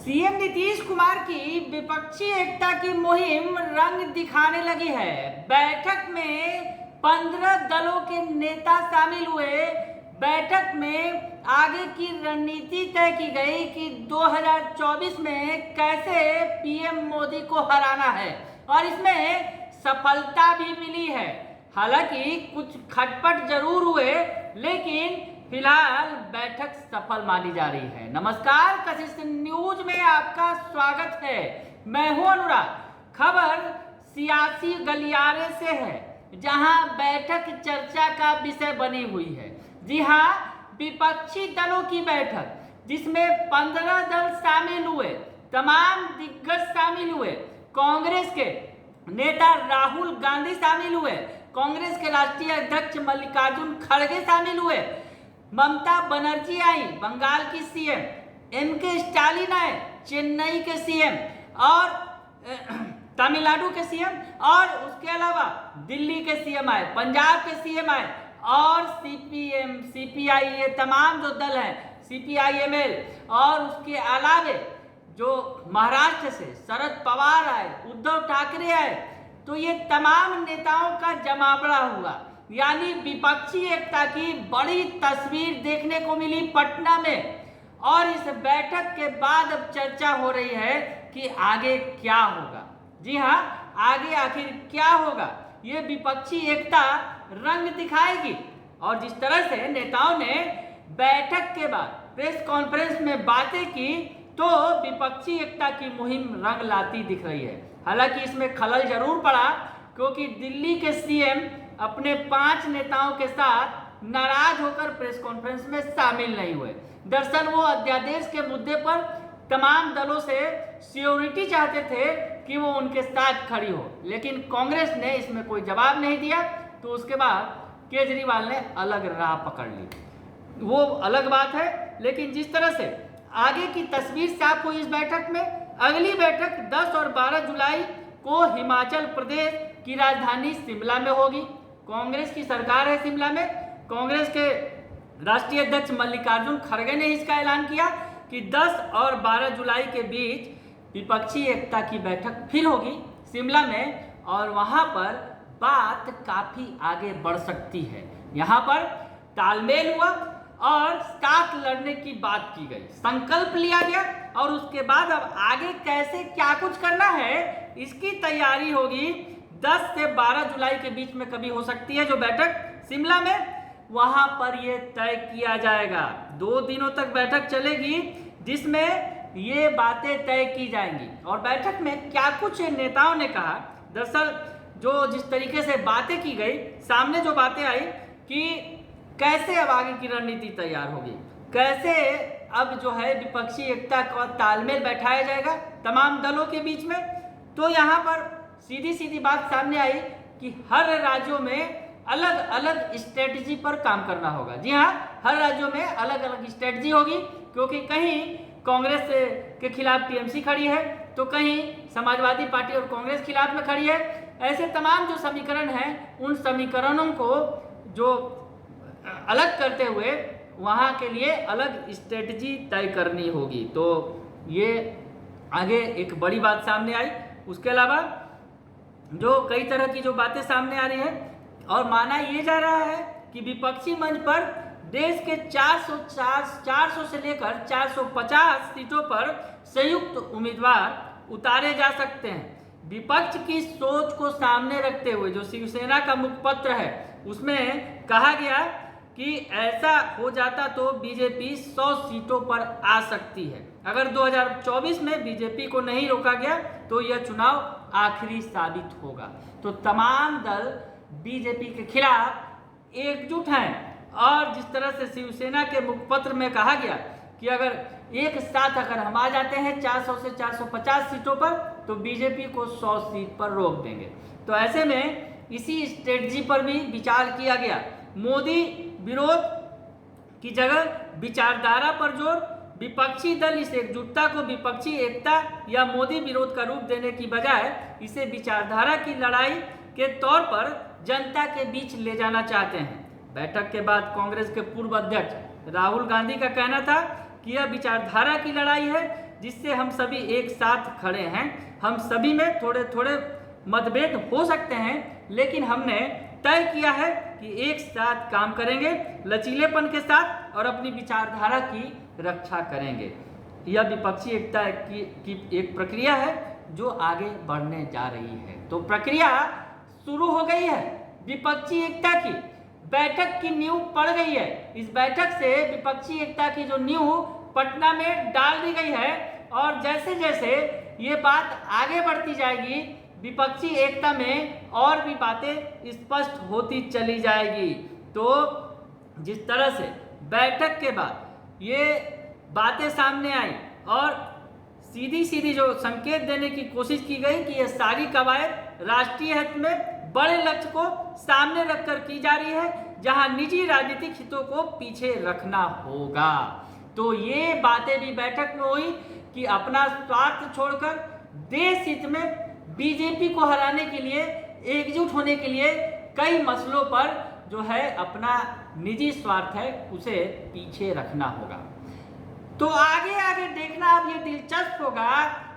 CM Nitish Kumar की विपक्षी एकता की मुहिम रंग दिखाने लगी है। बैठक में 15 दलों के नेता शामिल हुए। बैठक में आगे की रणनीति तय की गई कि 2024 में कैसे पीएम मोदी को हराना है और इसमें सफलता भी मिली है। हालांकि कुछ खटपट जरूर हुए, लेकिन फिलहाल बैठक सफल मानी जा रही है। नमस्कार, कशिश न्यूज में आपका स्वागत है। मैं हूं अनुराग। खबर सियासी गलियारे से है, जहां बैठक चर्चा का विषय बनी हुई है। जी हां, विपक्षी दलों की बैठक, जिसमें 15 दल शामिल हुए, तमाम दिग्गज शामिल हुए। कांग्रेस के नेता राहुल गांधी शामिल हुए, कांग्रेस के राष्ट्रीय अध्यक्ष मल्लिकार्जुन खड़गे शामिल हुए, ममता बनर्जी आई, बंगाल की सीएम, एमके स्टालिन आए, चेन्नई के सीएम और तमिलनाडु के सीएम, और उसके अलावा दिल्ली के सीएम आए, पंजाब के सीएम आए, और सीपीएम, सीपीआई, ये तमाम जो दल हैं, सीपीआईएमएल, और उसके अलावे जो महाराष्ट्र से शरद पवार आए, उद्धव ठाकरे आए। तो ये तमाम नेताओं का जमावड़ा हुआ, यानी विपक्षी एकता की बड़ी तस्वीर देखने को मिली पटना में। और इस बैठक के बाद अब चर्चा हो रही है कि आगे क्या होगा। जी हां, आगे आखिर क्या होगा, ये विपक्षी एकता रंग दिखाएगी। और जिस तरह से नेताओं ने बैठक के बाद प्रेस कॉन्फ्रेंस में बातें की, तो विपक्षी एकता की मुहिम रंग लाती दिख रही है। हालांकि इसमें खलल जरूर पड़ा, क्योंकि दिल्ली के सीएम अपने 5 नेताओं के साथ नाराज होकर प्रेस कॉन्फ्रेंस में शामिल नहीं हुए। दरअसल वो अध्यादेश के मुद्दे पर तमाम दलों से सिक्योरिटी चाहते थे कि वो उनके साथ खड़ी हो, लेकिन कांग्रेस ने इसमें कोई जवाब नहीं दिया। तो उसके बाद केजरीवाल ने अलग राह पकड़ ली, वो अलग बात है। लेकिन जिस तरह से आगे की तस्वीर साफ हुई इस बैठक में, अगली बैठक 10 और 12 जुलाई को हिमाचल प्रदेश की राजधानी शिमला में होगी। कांग्रेस की सरकार है शिमला में। कांग्रेस के राष्ट्रीय अध्यक्ष मल्लिकार्जुन खड़गे ने इसका ऐलान किया कि 10 और 12 जुलाई के बीच विपक्षी एकता की बैठक फिर होगी शिमला में, और वहां पर बात काफी आगे बढ़ सकती है। यहां पर तालमेल हुआ और साथ लड़ने की बात की गई, संकल्प लिया गया, और उसके बाद अब आगे कैसे क्या कुछ करना है इसकी तैयारी होगी। 10 से 12 जुलाई के बीच में कभी हो सकती है जो बैठक शिमला में, वहां पर यह तय किया जाएगा। 2 दिनों तक बैठक चलेगी, जिसमें ये बातें तय की जाएंगी। और बैठक में क्या कुछ नेताओं ने कहा, दरअसल जो जिस तरीके से बातें की गई, सामने जो बातें आई कि कैसे अब आगे की रणनीति तैयार होगी, कैसे अब जो है विपक्षी एकता का तालमेल बैठाया जाएगा तमाम दलों के बीच में। तो यहाँ पर सीधी सीधी बात सामने आई कि हर राज्यों में अलग अलग स्ट्रेटजी पर काम करना होगा। जी हाँ, हर राज्यों में अलग अलग स्ट्रेटजी होगी, क्योंकि कहीं कांग्रेस के खिलाफ टीएमसी खड़ी है, तो कहीं समाजवादी पार्टी और कांग्रेस खिलाफ में खड़ी है। ऐसे तमाम जो समीकरण हैं, उन समीकरणों को जो अलग करते हुए वहाँ के लिए अलग स्ट्रेटजी तय करनी होगी। तो ये आगे एक बड़ी बात सामने आई। उसके अलावा जो कई तरह की जो बातें सामने आ रही है, और माना ये जा रहा है कि विपक्षी मंच पर देश के 400 से लेकर 450 सीटों पर संयुक्त उम्मीदवार उतारे जा सकते हैं। विपक्ष की सोच को सामने रखते हुए जो शिवसेना का मुखपत्र है, उसमें कहा गया कि ऐसा हो जाता तो बीजेपी 100 सीटों पर आ सकती है। अगर 2024 में बीजेपी को नहीं रोका गया तो यह चुनाव आखिरी साबित होगा। तो तमाम दल बीजेपी के खिलाफ एकजुट हैं, और जिस तरह से शिवसेना के मुखपत्र में कहा गया कि अगर एक साथ अगर हम आ जाते हैं 400 से 450 सीटों पर, तो बीजेपी को 100 सीट पर रोक देंगे। तो ऐसे में इसी स्ट्रेटजी पर भी विचार किया गया। मोदी विरोध की जगह विचारधारा पर जोर, विपक्षी दल इस एकजुटता को विपक्षी एकता या मोदी विरोध का रूप देने की बजाय इसे विचारधारा की लड़ाई के तौर पर जनता के बीच ले जाना चाहते हैं। बैठक के बाद कांग्रेस के पूर्व अध्यक्ष राहुल गांधी का कहना था कि यह विचारधारा की लड़ाई है, जिससे हम सभी एक साथ खड़े हैं। हम सभी में थोड़े थोड़े मतभेद हो सकते हैं, लेकिन हमने तय किया है कि एक साथ काम करेंगे, लचीलेपन के साथ, और अपनी विचारधारा की रक्षा करेंगे। यह विपक्षी एकता की एक प्रक्रिया है जो आगे बढ़ने जा रही है। तो प्रक्रिया शुरू हो गई है। विपक्षी एकता की बैठक की नींव पड़ गई है। इस बैठक से विपक्षी एकता की जो नींव पटना में डाल दी गई है, और जैसे जैसे ये बात आगे बढ़ती जाएगी, विपक्षी एकता में और भी बातें स्पष्ट होती चली जाएगी। तो जिस तरह से बैठक के बाद ये बातें सामने आई और सीधी सीधी जो संकेत देने की कोशिश की गई कि ये सारी कवायद राष्ट्रीय हित में बड़े लक्ष्य को सामने रखकर की जा रही है, जहां निजी राजनीतिक हितों को पीछे रखना होगा। तो ये बातें भी बैठक में हुई कि अपना स्वार्थ छोड़कर देश हित में बीजेपी को हराने के लिए, एकजुट होने के लिए कई मसलों पर जो है अपना निजी स्वार्थ है उसे पीछे रखना होगा। तो आगे आगे देखना अब ये दिलचस्प होगा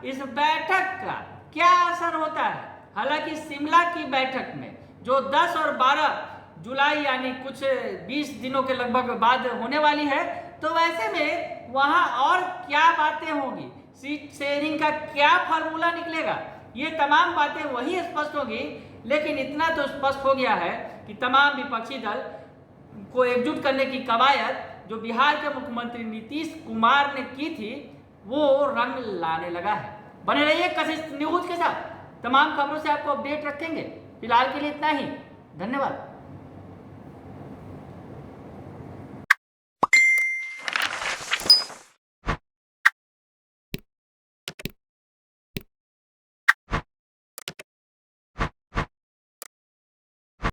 इस बैठक का क्या असर होता है। हालांकि शिमला की बैठक में जो 10 और 12 जुलाई यानी कुछ 20 दिनों के लगभग बाद होने वाली है, तो वैसे में वहां और क्या बातें होंगी, सीट शेयरिंग का क्या फार्मूला निकलेगा, ये तमाम बातें वही स्पष्ट होगी। लेकिन इतना तो स्पष्ट हो गया है कि तमाम विपक्षी दल को एकजुट करने की कवायद जो बिहार के मुख्यमंत्री नीतीश कुमार ने की थी वो रंग लाने लगा है। बने रहिए कशिश न्यूज के साथ, तमाम खबरों से आपको अपडेट रखेंगे। फिलहाल के लिए इतना ही, धन्यवाद।